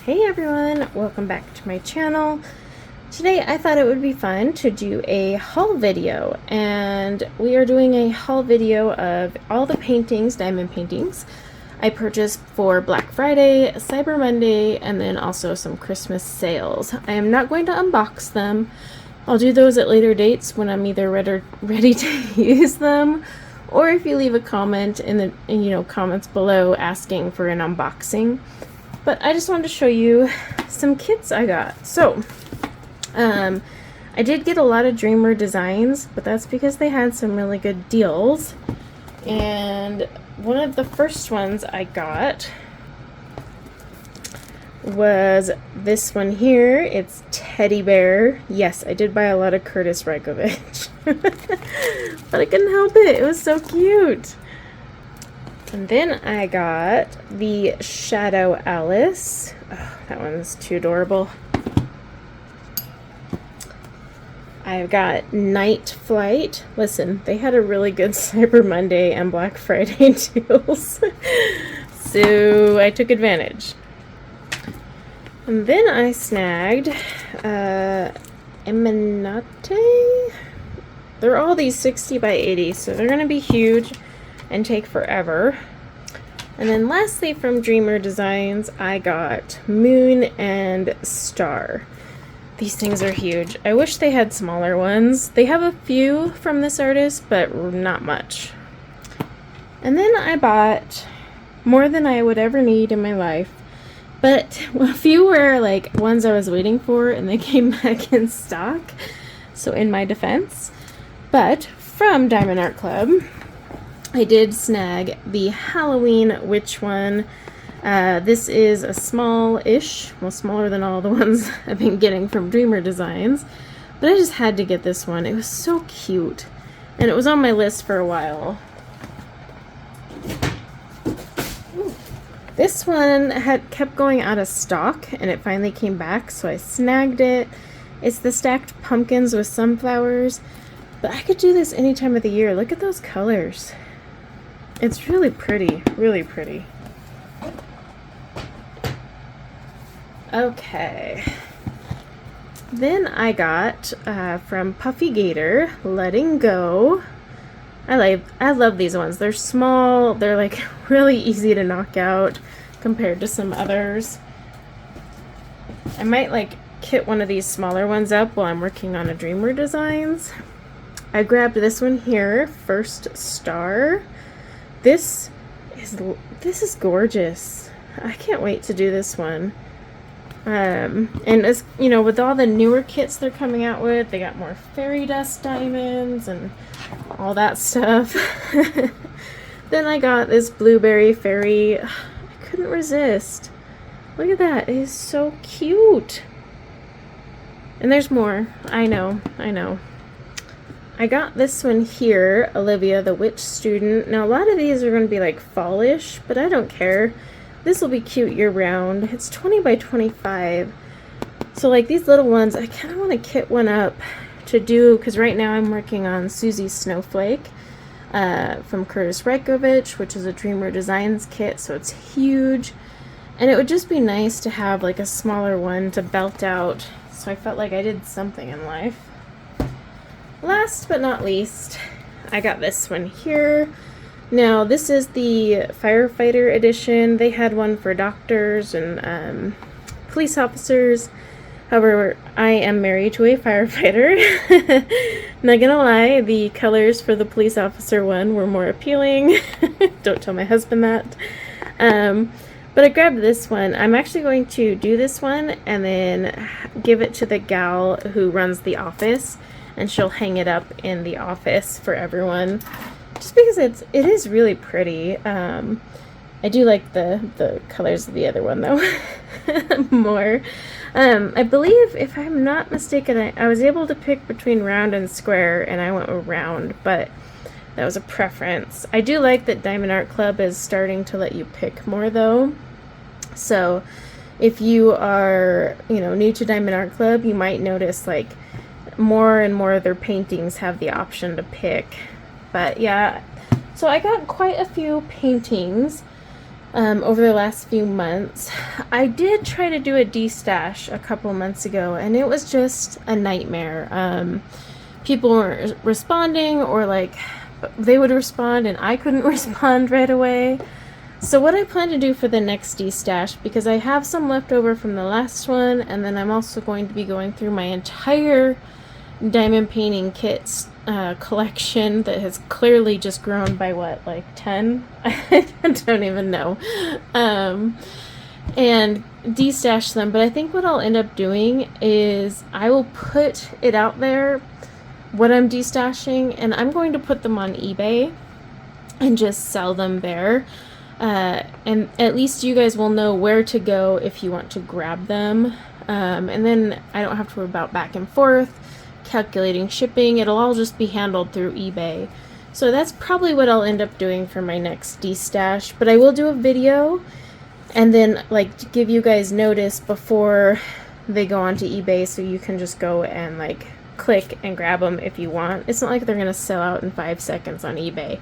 Hey everyone, welcome back to my channel. Today I thought it would be fun to do a haul video, and we are doing a haul video of all the paintings, diamond paintings, I purchased for Black Friday, Cyber Monday, and then also some Christmas sales. I am not going to unbox them. I'll do those at later dates when I'm either ready to use them, or if you leave a comment in the comments below asking for an unboxing. But I just wanted to show you some kits I got. So, I did get a lot of Dreamer designs, but that's because they had some really good deals. And one of the first ones I got was this one here. It's Teddy Bear. Yes, I did buy a lot of Curtis Rajkovic. But I couldn't help it. It was so cute. And then I got the Shadow Alice. Oh, that one's too adorable. I've got Night Flight. Listen, they had a really good Cyber Monday and Black Friday deals. So I took advantage. And then I snagged Eminate. They're all these 60 by 80, so they're going to be huge and take forever. And then lastly, from Dreamer Designs, I got Moon and Star. These things are huge. I wish they had smaller ones. They have a few from this artist, but not much. And then I bought more than I would ever need in my life, but a few were like ones I was waiting for and they came back in stock, so in my defense. But from Diamond Art Club, I did snag the Halloween witch one. This is a small-ish, well, smaller than all the ones I've been getting from Dreamer Designs, but I just had to get this one. It was so cute, and it was on my list for a while. This one had kept going out of stock, and it finally came back, so I snagged it. It's the stacked pumpkins with sunflowers, but I could do this any time of the year. Look at those colors. It's really pretty, really pretty. Okay. Then I got from Puffy Gator, Letting Go. I love these ones. They're small. They're like really easy to knock out compared to some others. I might like kit one of these smaller ones up while I'm working on a Dreamer Designs. I grabbed this one here, First Star. This is gorgeous. I can't wait to do this one. And as you know, with all the newer kits they're coming out with, they got more fairy dust diamonds and all that stuff. Then I got this blueberry fairy. I couldn't resist. Look at that. It is so cute. And there's more. I know. I got this one here, Olivia the Witch Student. Now a lot of these are going to be like fallish, but I don't care. This will be cute year round. It's 20 by 25. So like these little ones, I kind of want to kit one up to do, because right now I'm working on Susie Snowflake from Curtis Rajkovic, which is a Dreamer Designs kit, so it's huge. And it would just be nice to have like a smaller one to belt out, so I felt like I did something in life. Last but not least, I got this one here. Now, this is the firefighter edition. They had one for doctors and police officers. However, I am married to a firefighter. Not gonna lie, the colors for the police officer one were more appealing. Don't tell my husband that. But I grabbed this one. I'm actually going to do this one and then give it to the gal who runs the office, and she'll hang it up in the office for everyone. Just because it is really pretty. I do like the colors of the other one though more. I believe, if I'm not mistaken, I was able to pick between round and square, and I went with round, but that was a preference. I do like that Diamond Art Club is starting to let you pick more though. So if you are, new to Diamond Art Club, you might notice like more and more of their paintings have the option to pick. But yeah, so I got quite a few paintings. over the last few months. I did try to do a D-stash a couple months ago, and it was just a nightmare. People weren't responding, or like they would respond and I couldn't respond right away. So what I plan to do for the next D-stash, because I have some left over from the last one, and then I'm also going to be going through my entire diamond painting kits collection that has clearly just grown by what, like 10? I don't even know. And de-stash them, but I think what I'll end up doing is I will put it out there what I'm de-stashing, and I'm going to put them on eBay and just sell them there. And at least you guys will know where to go if you want to grab them. And then I don't have to worry about back and forth, calculating shipping. It'll all just be handled through eBay. So that's probably what I'll end up doing for my next de-stash. But I will do a video and then like give you guys notice before they go onto eBay, so you can just go and like click and grab them if you want. It's not like they're gonna sell out in 5 seconds on eBay.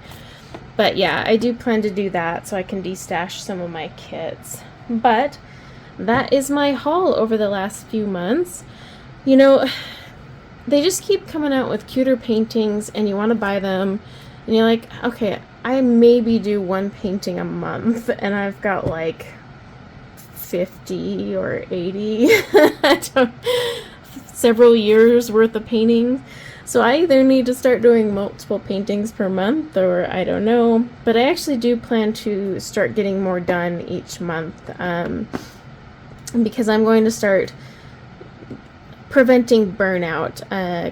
But yeah, I do plan to do that so I can de-stash some of my kits. But that is my haul over the last few months. You know, they just keep coming out with cuter paintings and you want to buy them. And you're like, okay, I maybe do one painting a month and I've got like 50 or 80. I don't, several years worth of painting. So I either need to start doing multiple paintings per month, or I don't know. But I actually do plan to start getting more done each month, because I'm going to start preventing burnout.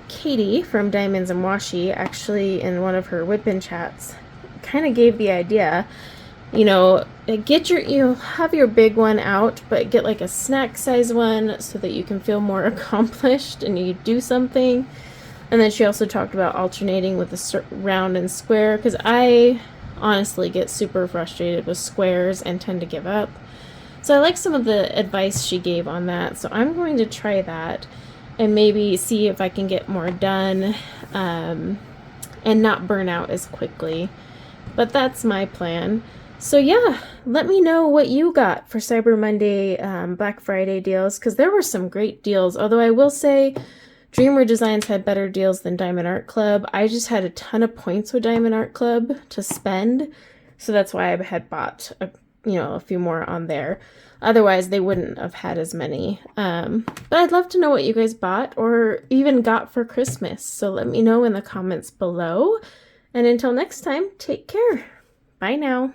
Katie from Diamonds and Washi, actually in one of her Whip-In chats, kind of gave the idea, you know, have your big one out, but get like a snack size one so that you can feel more accomplished and you do something. And then she also talked about alternating with the round and square, because I honestly get super frustrated with squares and tend to give up. So I like some of the advice she gave on that. So I'm going to try that and maybe see if I can get more done and not burn out as quickly. But that's my plan. So yeah, let me know what you got for Cyber Monday, Black Friday deals, because there were some great deals. Although I will say, Dreamer Designs had better deals than Diamond Art Club. I just had a ton of points with Diamond Art Club to spend, so that's why I had bought a few more on there. Otherwise, they wouldn't have had as many. But I'd love to know what you guys bought or even got for Christmas. So let me know in the comments below. And until next time, take care. Bye now.